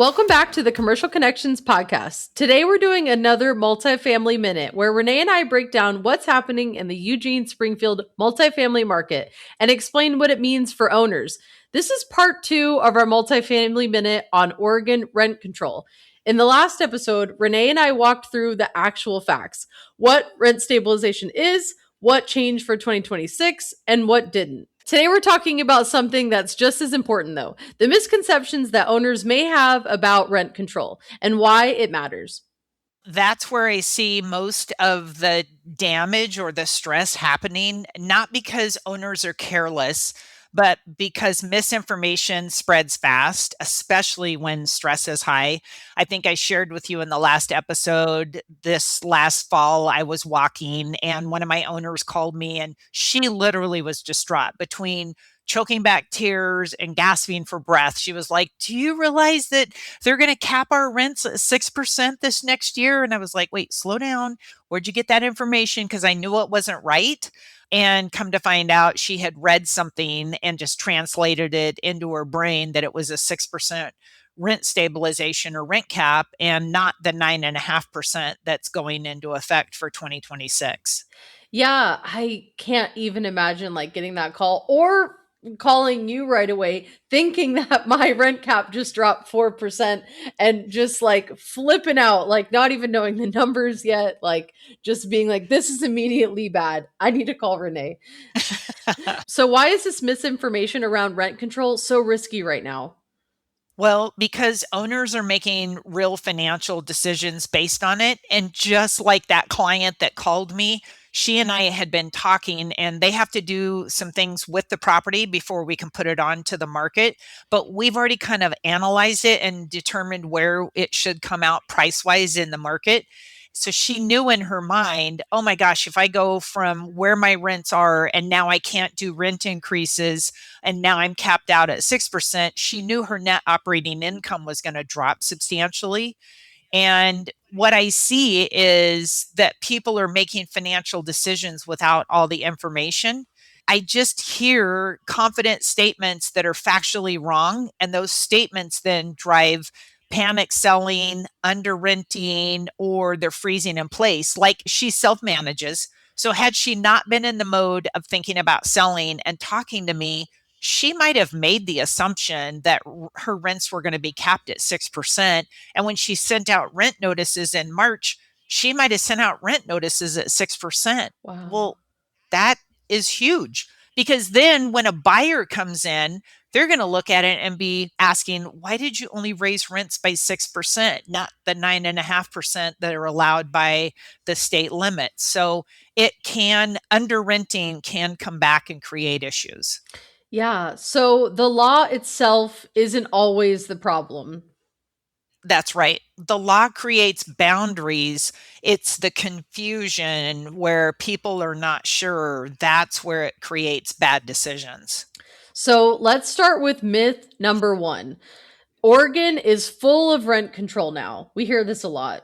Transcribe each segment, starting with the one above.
Welcome back to the Commercial Connections podcast. Today we're doing another multifamily minute where Renee and I break down what's happening in the Eugene Springfield multifamily market and explain what it means for owners. This is part 2 of our multifamily minute on Oregon rent control. In the last episode, Renee and I walked through the actual facts, what rent stabilization is, what changed for 2026, and what didn't. Today, we're talking about something that's just as important, though, the misconceptions that owners may have about rent control and why it matters. That's where I see most of the damage or the stress happening, not because owners are careless, but because misinformation spreads fast, especially when stress is high. I think I shared with you in the last episode, this last fall, I was walking and one of my owners called me and she literally was distraught between choking back tears and gasping for breath. She was like, "Do you realize that they're going to cap our rents at 6% this next year?" And I was like, "Wait, slow down. Where'd you get that information?" Because I knew it wasn't right. And come to find out, she had read something and just translated it into her brain that it was a 6% rent stabilization or rent cap and not the 9.5% that's going into effect for 2026. Yeah, I can't even imagine like getting that call or calling you right away thinking that my rent cap just dropped 4% and just like flipping out, like not even knowing the numbers yet, like just being like, this is immediately bad. I need to call Renee. So, why is this misinformation around rent control so risky right now? Well, because owners are making real financial decisions based on it. And just like that client that called me, she and I had been talking, and they have to do some things with the property before we can put it onto the market. But we've already kind of analyzed it and determined where it should come out price wise in the market. So she knew in her mind, oh my gosh, if I go from where my rents are and now I can't do rent increases and now I'm capped out at 6%, she knew her net operating income was going to drop substantially. And what I see is that people are making financial decisions without all the information. I just hear confident statements that are factually wrong. And those statements then drive panic selling, under renting, or they're freezing in place. Like she self manages. So, had she not been in the mode of thinking about selling and talking to me, she might have made the assumption that her rents were going to be capped at 6%. And when she sent out rent notices in March, she might have sent out rent notices at 6%. Wow. Well, that is huge because then when a buyer comes in, they're going to look at it and be asking, why did you only raise rents by 6%, not the 9.5% that are allowed by the state limit? So it can, under renting can come back and create issues. Yeah. So the law itself isn't always the problem. That's right. The law creates boundaries. It's the confusion where people are not sure. That's where it creates bad decisions. So let's start with myth number 1. Oregon is full of rent control now. We hear this a lot.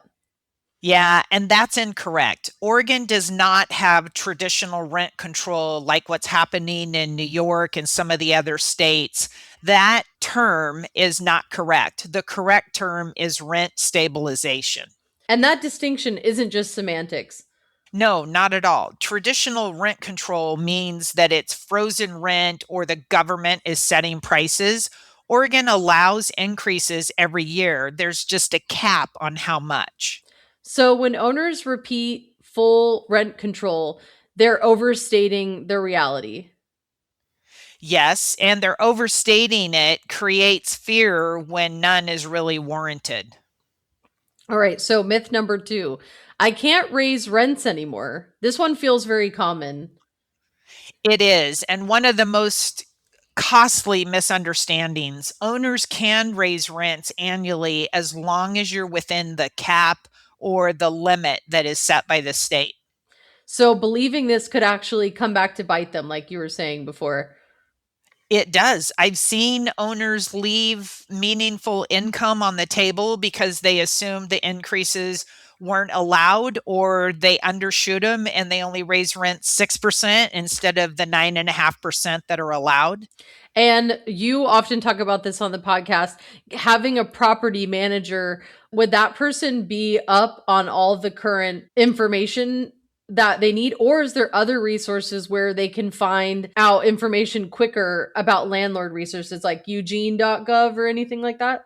Yeah, and that's incorrect. Oregon does not have traditional rent control like what's happening in New York and some of the other states. That term is not correct. The correct term is rent stabilization. And that distinction isn't just semantics. No, not at all. Traditional rent control means that it's frozen rent or the government is setting prices. Oregon allows increases every year. There's just a cap on how much. So when owners repeat full rent control, they're overstating the reality. Yes, and they're overstating it creates fear when none is really warranted. All right, so myth number 2. I can't raise rents anymore. This one feels very common. It is. And one of the most costly misunderstandings, owners can raise rents annually as long as you're within the cap or the limit that is set by the state. So believing this could actually come back to bite them, like you were saying before. It does. I've seen owners leave meaningful income on the table because they assume the increases weren't allowed, or they undershoot them and they only raise rent 6% instead of the 9.5% that are allowed. And you often talk about this on the podcast, having a property manager. Would that person be up on all the current information that they need? Or is there other resources where they can find out information quicker about landlord resources like eugene.gov or anything like that?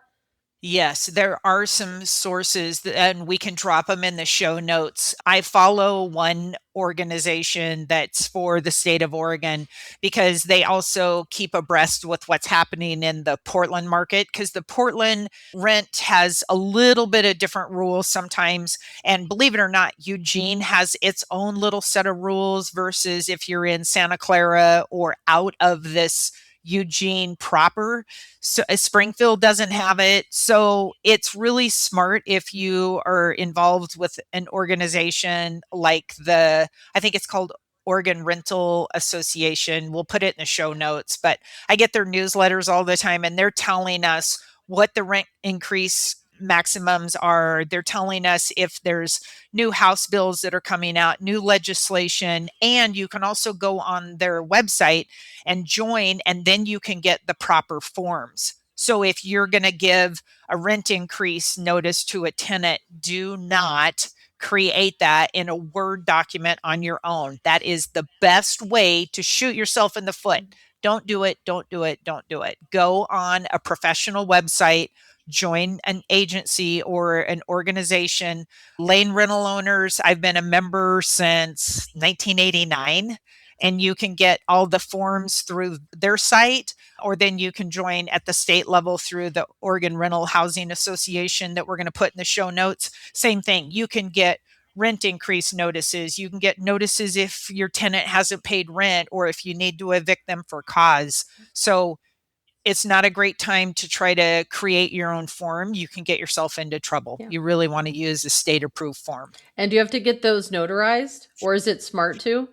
Yes, there are some sources and we can drop them in the show notes. I follow one organization that's for the state of Oregon because they also keep abreast with what's happening in the Portland market, because the Portland rent has a little bit of different rules sometimes. And believe it or not, Eugene has its own little set of rules versus if you're in Santa Clara or out of this Eugene proper. So Springfield doesn't have it. So it's really smart if you are involved with an organization like I think it's called Oregon Rental Association. We'll put it in the show notes, but I get their newsletters all the time and they're telling us what the rent increase maximums are. They're telling us if there's new house bills that are coming out, new legislation, and you can also go on their website and join, and then you can get the proper forms. So if you're going to give a rent increase notice to a tenant, do not create that in a Word document on your own. That is the best way to shoot yourself in the foot. Don't do it. Don't do it. Don't do it. Go on a professional website, join an agency or an organization. Lane Rental Owners, I've been a member since 1989, and you can get all the forms through their site, or then you can join at the state level through the Oregon Rental Housing Association that we're going to put in the show notes. Same thing. You can get rent increase notices. You can get notices if your tenant hasn't paid rent or if you need to evict them for cause. So it's not a great time to try to create your own form. You can get yourself into trouble. Yeah. You really want to use a state approved form. And do you have to get those notarized or is it smart to?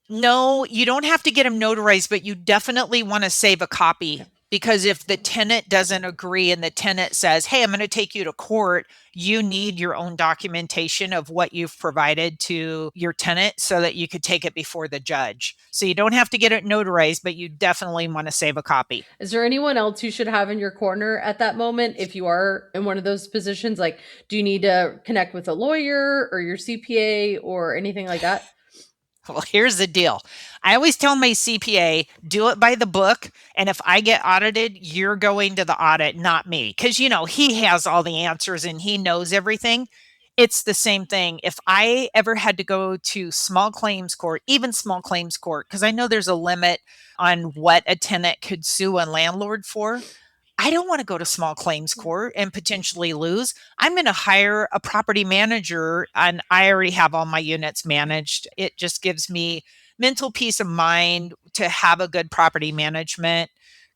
No, you don't have to get them notarized, but you definitely want to save a Yeah. copy, because if the tenant doesn't agree and the tenant says, "Hey, I'm going to take you to court," you need your own documentation of what you've provided to your tenant so that you could take it before the judge. So you don't have to get it notarized, but you definitely want to save a copy. Is there anyone else you should have in your corner at that moment if you are in one of those positions? Like, do you need to connect with a lawyer or your CPA or anything like that? Well, here's the deal. I always tell my CPA, do it by the book. And if I get audited, you're going to the audit, not me. Because, he has all the answers and he knows everything. It's the same thing. If I ever had to go to small claims court, even small claims court, because I know there's a limit on what a tenant could sue a landlord for. I don't want to go to small claims court and potentially lose. I'm going to hire a property manager, and I already have all my units managed. It just gives me mental peace of mind to have a good property management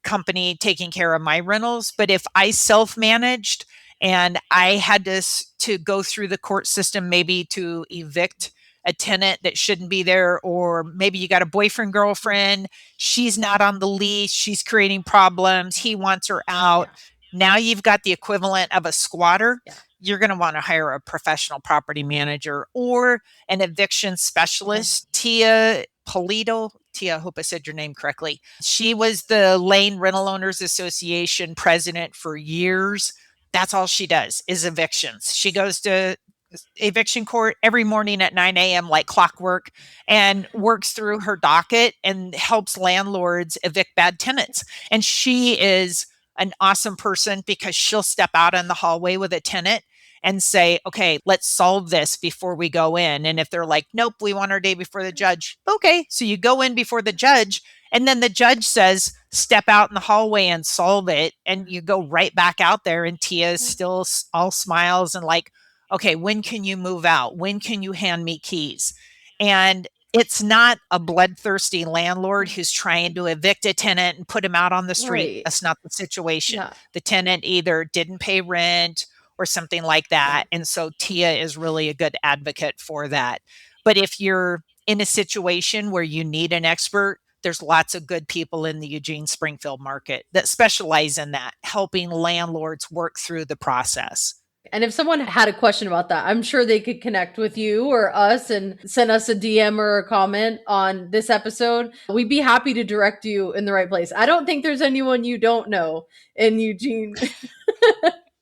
company taking care of my rentals. But if I self-managed and I had to go through the court system, maybe to evict a tenant that shouldn't be there, or maybe you got a boyfriend, girlfriend, she's not on the lease, she's creating problems, he wants her out. Yeah. Now you've got the equivalent of a squatter. Yeah. You're going to want to hire a professional property manager or an eviction Okay. specialist. Tia, I hope I said your name correctly. She was the Lane Rental Owners Association president for years. That's all she does is evictions. She goes to eviction court every morning at 9 a.m. like clockwork, and works through her docket and helps landlords evict bad tenants. And she is an awesome person because she'll step out in the hallway with a tenant and say, "Okay, let's solve this before we go in." And if they're like, "Nope, we want our day before the judge." Okay, so you go in before the judge, and then the judge says, "Step out in the hallway and solve it." And you go right back out there, and Tia is still all smiles and like, "Okay, when can you move out? When can you hand me keys?" And it's not a bloodthirsty landlord who's trying to evict a tenant and put him out on the street. Right. That's not the situation. Yeah. The tenant either didn't pay rent or something like that. And so Tia is really a good advocate for that. But if you're in a situation where you need an expert, there's lots of good people in the Eugene Springfield market that specialize in that, helping landlords work through the process. And if someone had a question about that, I'm sure they could connect with you or us and send us a DM or a comment on this episode. We'd be happy to direct you in the right place. I don't think there's anyone you don't know in Eugene.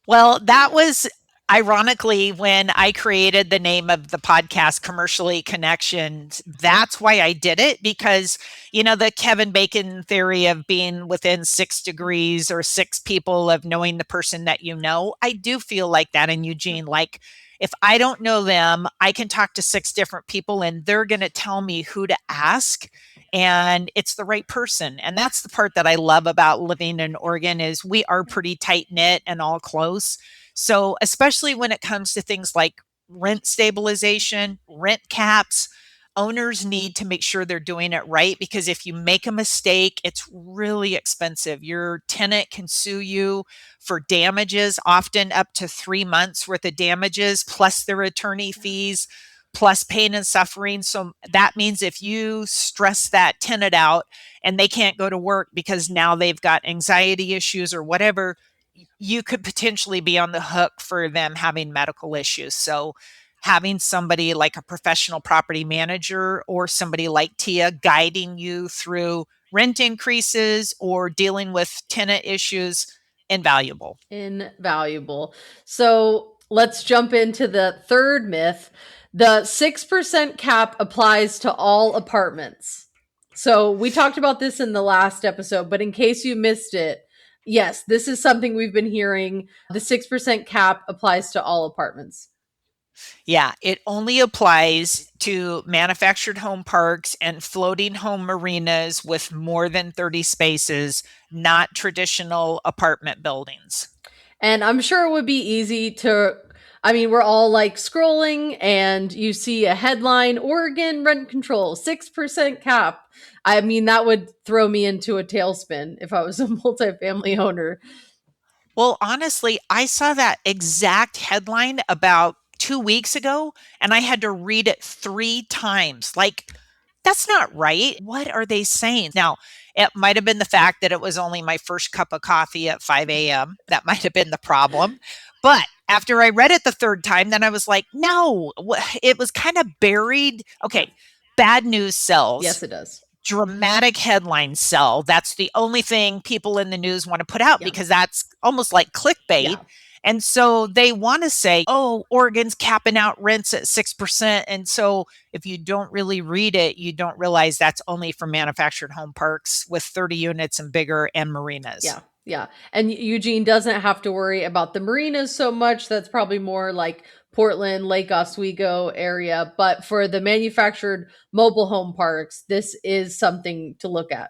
Well, that was ironically when I created the name of the podcast, Commercially Connections. That's why I did it, because, the Kevin Bacon theory of being within 6 degrees or 6 people of knowing the person that you know, I do feel like that in Eugene. Like, if I don't know them, I can talk to 6 different people and they're going to tell me who to ask, and it's the right person. And that's the part that I love about living in Oregon is we are pretty tight knit and all close. So especially when it comes to things like rent stabilization, rent caps, owners need to make sure they're doing it right, because if you make a mistake, it's really expensive. Your tenant can sue you for damages, often up to 3 months worth of damages, plus their attorney fees, plus pain and suffering. So that means if you stress that tenant out and they can't go to work because now they've got anxiety issues or whatever, you could potentially be on the hook for them having medical issues. So having somebody like a professional property manager or somebody like Tia guiding you through rent increases or dealing with tenant issues, invaluable. Invaluable. So let's jump into the third myth. The 6% cap applies to all apartments. So we talked about this in the last episode, but in case you missed it, yes, this is something we've been hearing. The 6% cap applies to all apartments. Yeah, it only applies to manufactured home parks and floating home marinas with more than 30 spaces, not traditional apartment buildings. And I'm sure it would be easy to, I mean, we're all like scrolling and you see a headline Oregon rent control, 6% cap. I mean, that would throw me into a tailspin if I was a multifamily owner. Well, honestly, I saw that exact headline about 2 weeks ago and I had to read it 3 times. Like, that's not right. What are they saying? Now, it might have been the fact that it was only my first cup of coffee at 5 a.m. That might have been the problem. But after I read it the third time, then I was like, no, it was kind of buried. Okay, bad news Yes, sells, it does. dramatic headlines sell. That's the only thing people in the news want to put out Yeah. because that's almost like clickbait. Yeah. And so they want to say, oh, Oregon's capping out rents at 6%. And so if you don't really read it, you don't realize that's only for manufactured home parks with 30 units and bigger and marinas. Yeah. Yeah. And Eugene doesn't have to worry about the marinas so much. That's probably more like Portland, Lake Oswego area. But for the manufactured mobile home parks, this is something to look at.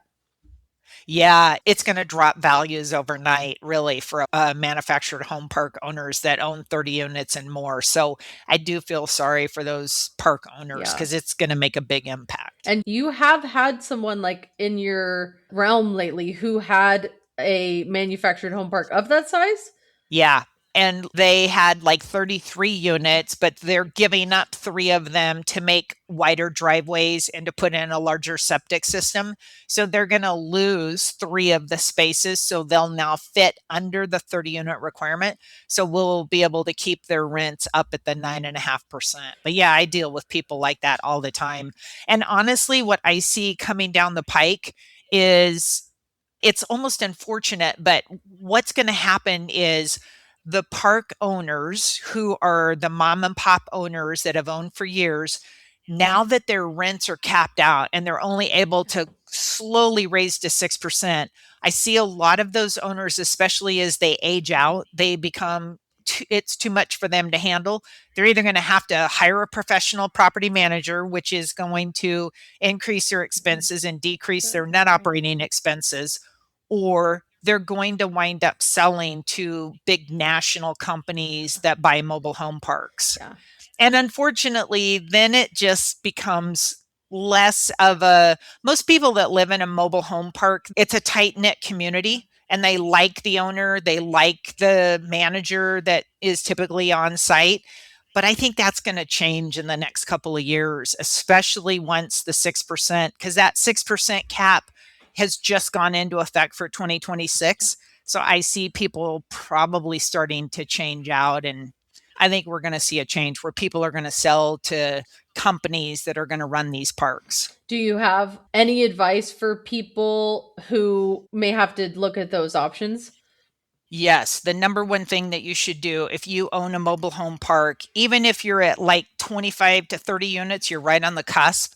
Yeah, it's going to drop values overnight, really, for manufactured home park owners that own 30 units and more. So I do feel sorry for those park owners Yeah. because it's going to make a big impact. And you have had someone like in your realm lately who had a manufactured home park of that size? Yeah. And they had like 33 units, but they're giving up 3 of them to make wider driveways and to put in a larger septic system. So they're going to lose 3 of the spaces. So they'll now fit under the 30 unit requirement. So we'll be able to keep their rents up at the 9.5%. But yeah, I deal with people like that all the time. And honestly, what I see coming down the pike is it's almost unfortunate, but what's going to happen is the park owners who are the mom and pop owners that have owned for years, now that their rents are capped out and they're only able to slowly raise to 6%, I see a lot of those owners, especially as they age out, they become it's too much for them to handle. They're either going to have to hire a professional property manager, which is going to increase their expenses and decrease their net operating expenses, or they're going to wind up selling to big national companies that buy mobile home parks. Yeah. And unfortunately, then it just becomes less of a most people that live in a mobile home park, it's a tight knit community and they like the owner, they like the manager that is typically on site. But I think that's going to change in the next couple of years, especially once the 6%, because that 6% cap has just gone into effect for 2026. So I see people probably starting to change out and I think we're going to see a change where people are going to sell to companies that are going to run these parks. Do you have any advice for people who may have to look at those options? Yes, the number one thing that you should do if you own a mobile home park, even if you're at like 25 to 30 units, you're right on the cusp,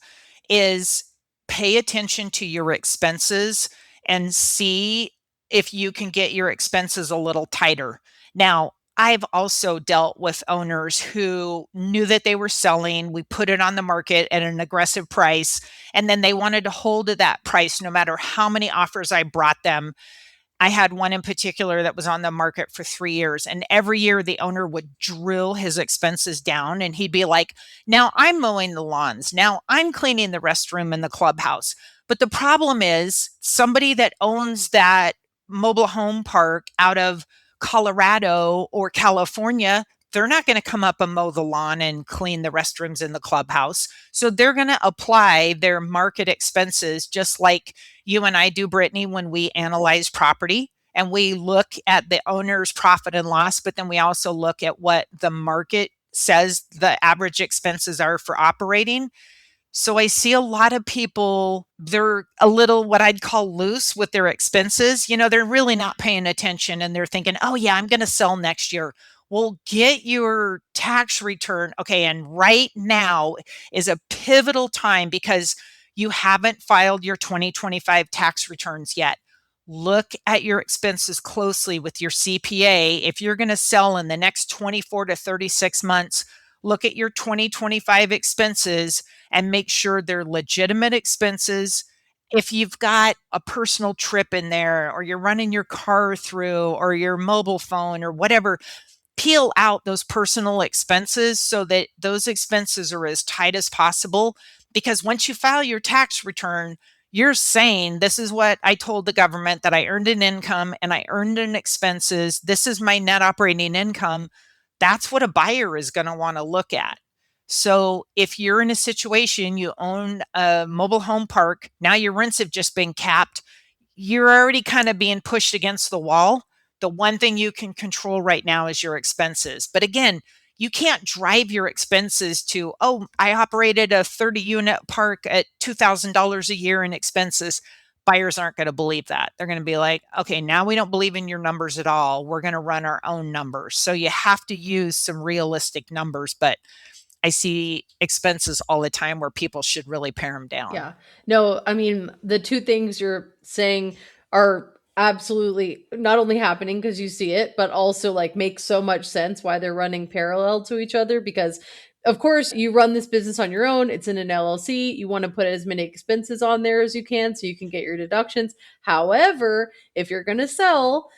is pay attention to your expenses and see if you can get your expenses a little tighter. Now, I've also dealt with owners who knew that they were selling. We put it on the market at an aggressive price, and then they wanted to hold to that price no matter how many offers I brought them. I had one in particular that was on the market for 3 years, and every year the owner would drill his expenses down, and he'd be like, "Now I'm mowing the lawns. Now I'm cleaning the restroom in the clubhouse." But the problem is somebody that owns that mobile home park out of Colorado or California, they're not going to come up and mow the lawn and clean the restrooms in the clubhouse. So they're going to apply their market expenses just like you and I do, Brittany, when we analyze property and we look at the owner's profit and loss, but then we also look at what the market says the average expenses are for operating. So I see a lot of people, they're a little what I'd call loose with their expenses. They're really not paying attention and they're thinking, oh, yeah, I'm going to sell next year. Well, get your tax return. Okay. And right now is a pivotal time because you haven't filed your 2025 tax returns yet. Look at your expenses closely with your CPA. If you're going to sell in the next 24 to 36 months, look at your 2025 expenses and make sure they're legitimate expenses. If you've got a personal trip in there, or you're running your car through, or your mobile phone, or whatever, peel out those personal expenses so that those expenses are as tight as possible. Because once you file your tax return, you're saying, this is what I told the government that I earned an income and I earned an expenses. This is my net operating income. That's what a buyer is going to want to look at. So if you're in a situation, you own a mobile home park, now your rents have just been capped, you're already kind of being pushed against the wall. The one thing you can control right now is your expenses. But again, you can't drive your expenses to, oh, I operated a 30 unit park at $2,000 a year in expenses. Buyers aren't going to believe that. They're going to be like, okay, now we don't believe in your numbers at all. We're going to run our own numbers. So you have to use some realistic numbers. But I see expenses all the time where people should really pare them down. Yeah. No, I mean, the two things you're saying are absolutely not only happening because you see it, but also like make so much sense why they're running parallel to each other. Because, of course, you run this business on your own, it's in an LLC. You want to put as many expenses on there as you can so you can get your deductions. However, if you're going to sell,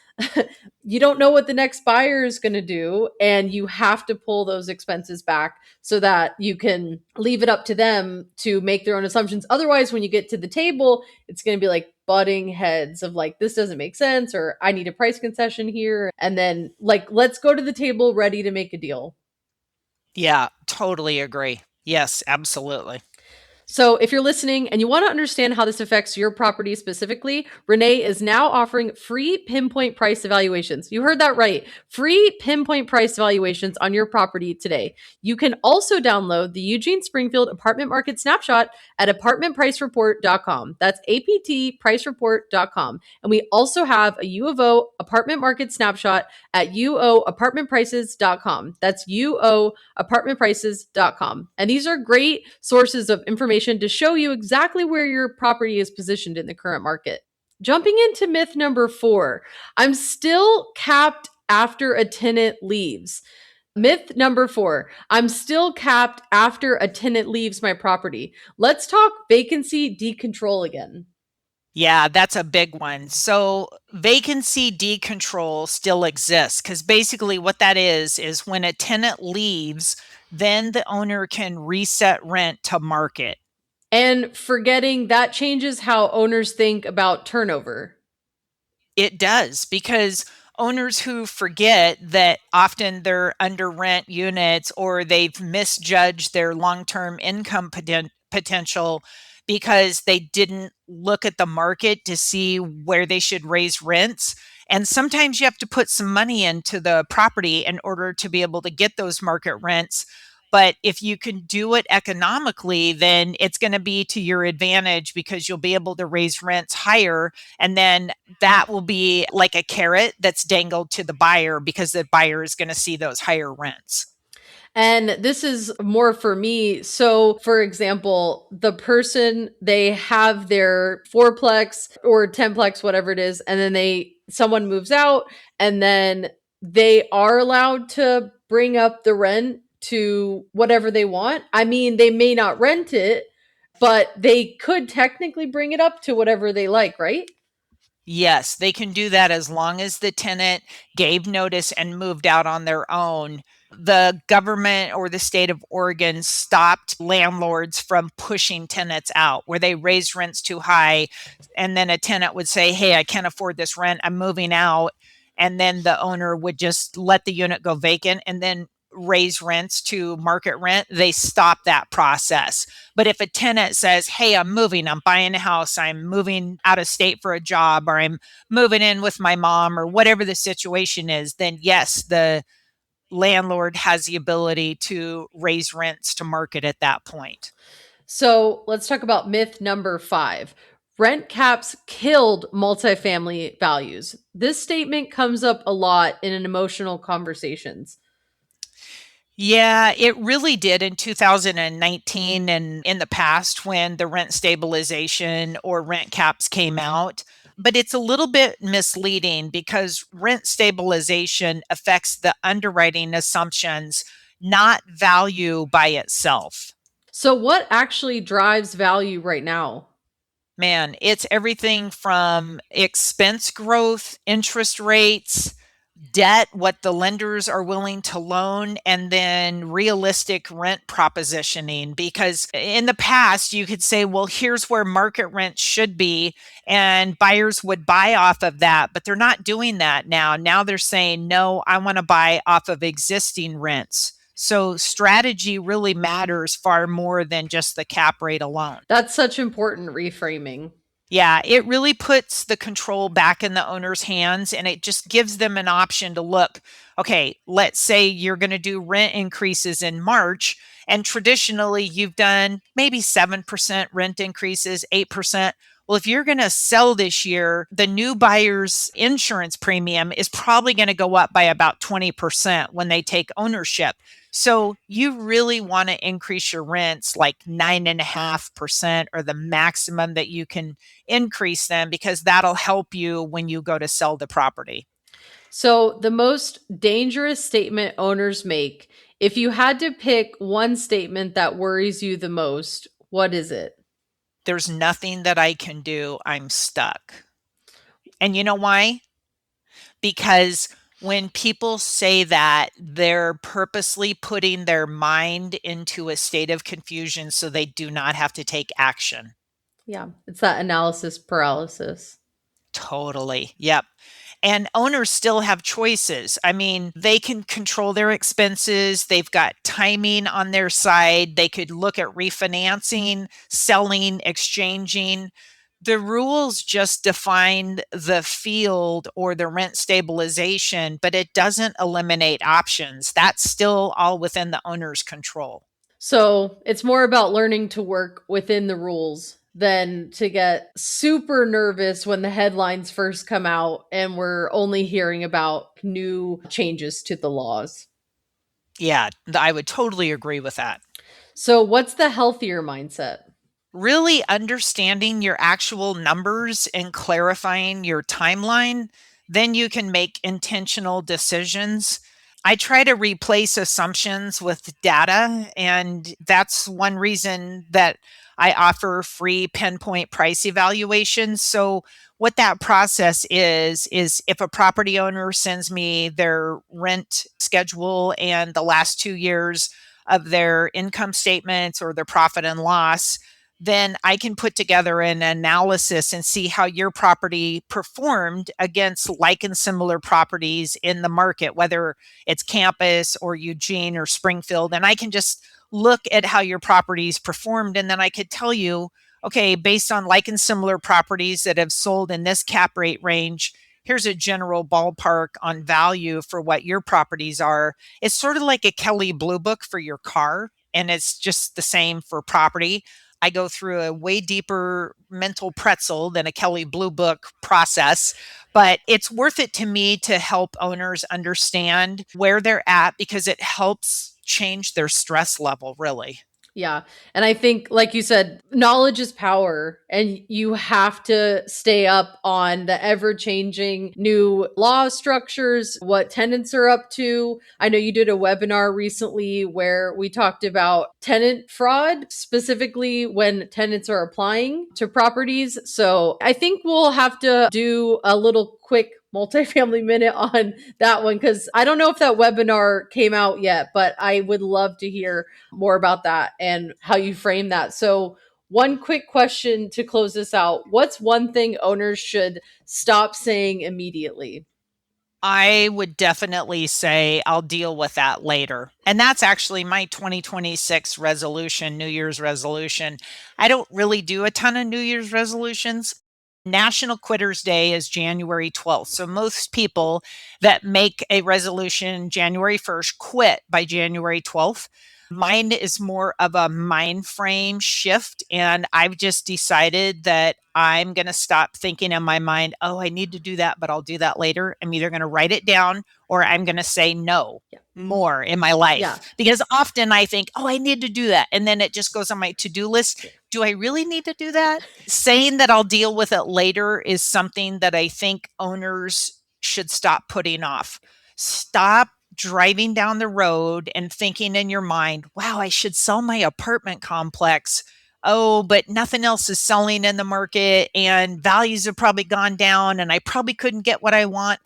you don't know what the next buyer is going to do, and you have to pull those expenses back so that you can leave it up to them to make their own assumptions. Otherwise, when you get to the table, it's going to be like butting heads of like, this doesn't make sense, or I need a price concession here. And then, like, let's go to the table ready to make a deal. Yeah, totally agree. Yes, absolutely. So, if you're listening and you want to understand how this affects your property specifically, Renee is now offering free pinpoint price evaluations. You heard that right. Free pinpoint price evaluations on your property today. You can also download the Eugene Springfield Apartment Market Snapshot at apartmentpricereport.com. That's aptpricereport.com. And we also have a U of O Apartment Market Snapshot at uoapartmentprices.com. That's uoapartmentprices.com. And these are great sources of information to show you exactly where your property is positioned in the current market. Jumping into myth number 4, I'm still capped after a tenant leaves. Myth number 4, I'm still capped after a tenant leaves my property. Let's talk vacancy decontrol again. Yeah, that's a big one. So vacancy decontrol still exists because basically what that is when a tenant leaves, then the owner can reset rent to market. And forgetting that changes how owners think about turnover. It does because owners who forget that often they're under rent units or they've misjudged their long-term income potential because they didn't look at the market to see where they should raise rents. And sometimes you have to put some money into the property in order to be able to get those market rents. But if you can do it economically, then it's going to be to your advantage because you'll be able to raise rents higher. And then that will be like a carrot that's dangled to the buyer because the buyer is going to see those higher rents. And this is more for me. So, for example, the person, they have their fourplex or 10plex, whatever it is, and then someone moves out, and then they are allowed to bring up the rent to whatever they want. I mean, they may not rent it, but they could technically bring it up to whatever they like, right? Yes, they can do that as long as the tenant gave notice and moved out on their own. The government or the state of Oregon stopped landlords from pushing tenants out where they raised rents too high. And then a tenant would say, "Hey, I can't afford this rent. I'm moving out." And then the owner would just let the unit go vacant and then raise rents to market rent. They stop that process. But if a tenant says, "Hey, I'm moving, I'm buying a house, I'm moving out of state for a job, or I'm moving in with my mom," or whatever the situation is, then yes, the landlord has the ability to raise rents to market at that point. So let's talk about myth number 5. Rent caps killed multifamily values. This statement comes up a lot in an emotional conversations. Yeah, it really did in 2019 and in the past when the rent stabilization or rent caps came out. But it's a little bit misleading because rent stabilization affects the underwriting assumptions, not value by itself. So what actually drives value right now? Man, it's everything from expense growth, interest rates, debt, what the lenders are willing to loan, and then realistic rent propositioning. Because in the past, you could say, well, here's where market rent should be, and buyers would buy off of that, but they're not doing that now. Now they're saying, no, I want to buy off of existing rents. So strategy really matters far more than just the cap rate alone. That's such important reframing. Yeah, it really puts the control back in the owner's hands and it just gives them an option to look. Okay, let's say you're going to do rent increases in March, and traditionally you've done maybe 7% rent increases, 8%. Well, if you're going to sell this year, the new buyer's insurance premium is probably going to go up by about 20% when they take ownership. So you really want to increase your rents like 9.5% or the maximum that you can increase them because that'll help you when you go to sell the property. So the most dangerous statement owners make, if you had to pick one statement that worries you the most, what is it? There's nothing that I can do. I'm stuck. And you know why? Because when people say that, they're purposely putting their mind into a state of confusion so they do not have to take action. Yeah, it's that analysis paralysis. Totally. Yep. And owners still have choices. I mean, they can control their expenses. They've got timing on their side. They could look at refinancing, selling, exchanging. The rules just define the field or the rent stabilization, but it doesn't eliminate options. That's still all within the owner's control. So it's more about learning to work within the rules than to get super nervous when the headlines first come out and we're only hearing about new changes to the laws. Yeah, I would totally agree with that. So, what's the healthier mindset? Really understanding your actual numbers and clarifying your timeline, then you can make intentional decisions. I try to replace assumptions with data, and that's one reason that I offer free pinpoint price evaluations. So, what that process is if a property owner sends me their rent schedule and the last 2 years of their income statements or their profit and loss, then I can put together an analysis and see how your property performed against like and similar properties in the market, whether it's campus or Eugene or Springfield. And I can just look at how your properties performed. And then I could tell you, okay, based on like and similar properties that have sold in this cap rate range, here's a general ballpark on value for what your properties are. It's sort of like a Kelly Blue Book for your car, and it's just the same for property. I go through a way deeper mental pretzel than a Kelly Blue Book process, but it's worth it to me to help owners understand where they're at because it helps change their stress level, really. Yeah. And I think, like you said, knowledge is power, and you have to stay up on the ever changing new law structures, what tenants are up to. I know you did a webinar recently where we talked about tenant fraud, specifically when tenants are applying to properties. So I think we'll have to do a little quick multifamily minute on that one, because I don't know if that webinar came out yet, but I would love to hear more about that and how you frame that. So, one quick question to close this out: what's one thing owners should stop saying immediately? I would definitely say I'll deal with that later. And that's actually my 2026 resolution, New Year's resolution. I don't really do a ton of New Year's resolutions. National Quitters Day is January 12th. So most people that make a resolution January 1st quit by January 12th. Mine is more of a mind frame shift. And I've just decided that I'm going to stop thinking in my mind, oh, I need to do that, but I'll do that later. I'm either going to write it down or I'm going to say no Yeah. more in my life. Yeah. Because often I think, oh, I need to do that. And then it just goes on my to do list. Do I really need to do that? Saying that I'll deal with it later is something that I think owners should stop putting off. Stop driving down the road and thinking in your mind, wow, I should sell my apartment complex. Oh, but nothing else is selling in the market and values have probably gone down and I probably couldn't get what I want.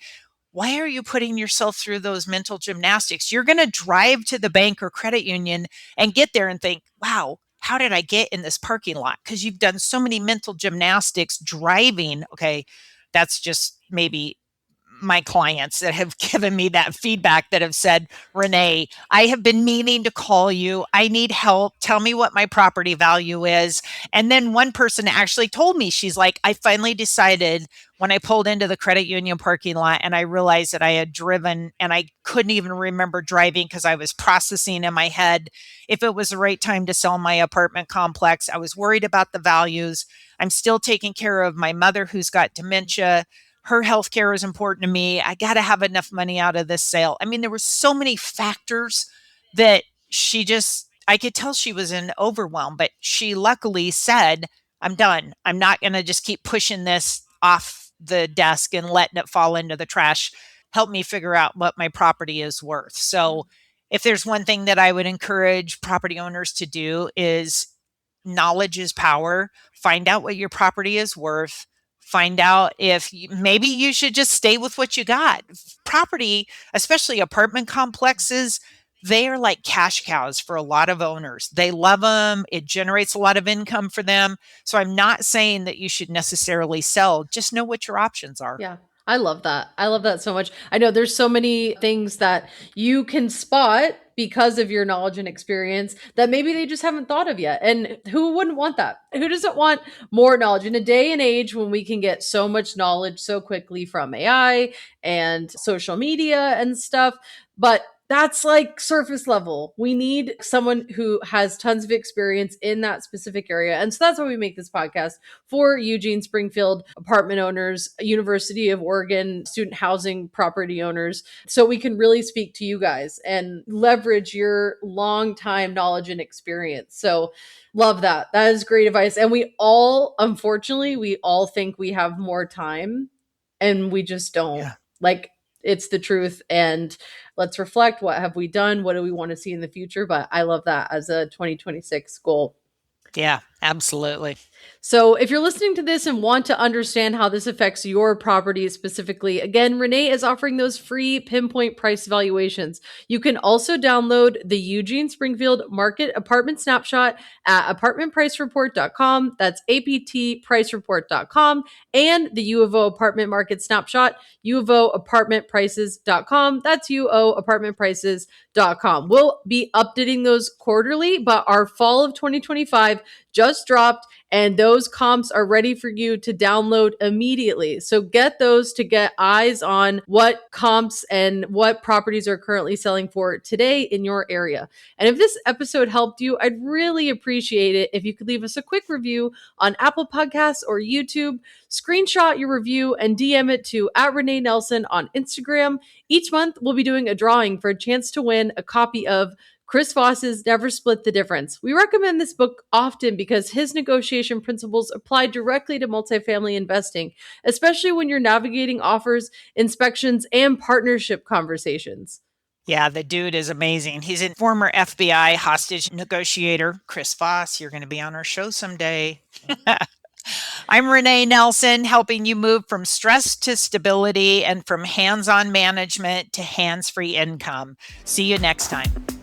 Why are you putting yourself through those mental gymnastics? You're going to drive to the bank or credit union and get there and think, wow, how did I get in this parking lot? Because you've done so many mental gymnastics driving. Okay, that's just maybe my clients that have given me that feedback that have said, Renee, I have been meaning to call you. I need help. Tell me what my property value is. And then one person actually told me, she's like, I finally decided when I pulled into the credit union parking lot and I realized that I had driven and I couldn't even remember driving because I was processing in my head if it was the right time to sell my apartment complex. I was worried about the values. I'm still taking care of my mother who's got dementia. Her health care is important to me. I got to have enough money out of this sale. I mean, there were so many factors that I could tell she was in overwhelm, but she luckily said, I'm done. I'm not going to just keep pushing this off the desk and letting it fall into the trash. Help me figure out what my property is worth. So, if there's one thing that I would encourage property owners to do is knowledge is power. Find out what your property is worth. Find out if maybe you should just stay with what you got. Property, especially apartment complexes, they are like cash cows for a lot of owners. They love them. It generates a lot of income for them. So I'm not saying that you should necessarily sell. Just know what your options are. Yeah. I love that. I love that so much. I know there's so many things that you can spot because of your knowledge and experience that maybe they just haven't thought of yet. And who wouldn't want that? Who doesn't want more knowledge in a day and age when we can get so much knowledge so quickly from AI and social media and stuff? But that's like surface level. We need someone who has tons of experience in that specific area. And so that's why we make this podcast for Eugene Springfield apartment owners, University of Oregon student housing property owners, so we can really speak to you guys and leverage your long time knowledge and experience. So love that. That is great advice. And we all, unfortunately, we all think we have more time and we just don't. Yeah. Like, it's the truth. And let's reflect, what have we done? What do we want to see in the future? But I love that as a 2026 goal. Yeah, absolutely. So, if you're listening to this and want to understand how this affects your property specifically, again, Renee is offering those free pinpoint price evaluations. You can also download the Eugene Springfield Market Apartment Snapshot at apartmentpricereport.com. That's aptpricereport.com. And the U of O Apartment Market Snapshot, uofapartmentprices.com. That's uoapartmentprices.com. We'll be updating those quarterly, but our fall of 2025 just dropped, and those comps are ready for you to download immediately. So get those to get eyes on what comps and what properties are currently selling for today in your area. And if this episode helped you, I'd really appreciate it if you could leave us a quick review on Apple Podcasts or YouTube. Screenshot your review and DM it to @René Nelson on Instagram. Each month, we'll be doing a drawing for a chance to win a copy of Chris Voss's Never Split the Difference. We recommend this book often because his negotiation principles apply directly to multifamily investing, especially when you're navigating offers, inspections, and partnership conversations. Yeah, the dude is amazing. He's a former FBI hostage negotiator. Chris Voss, you're going to be on our show someday. I'm René Nelson, helping you move from stress to stability and from hands-on management to hands-free income. See you next time.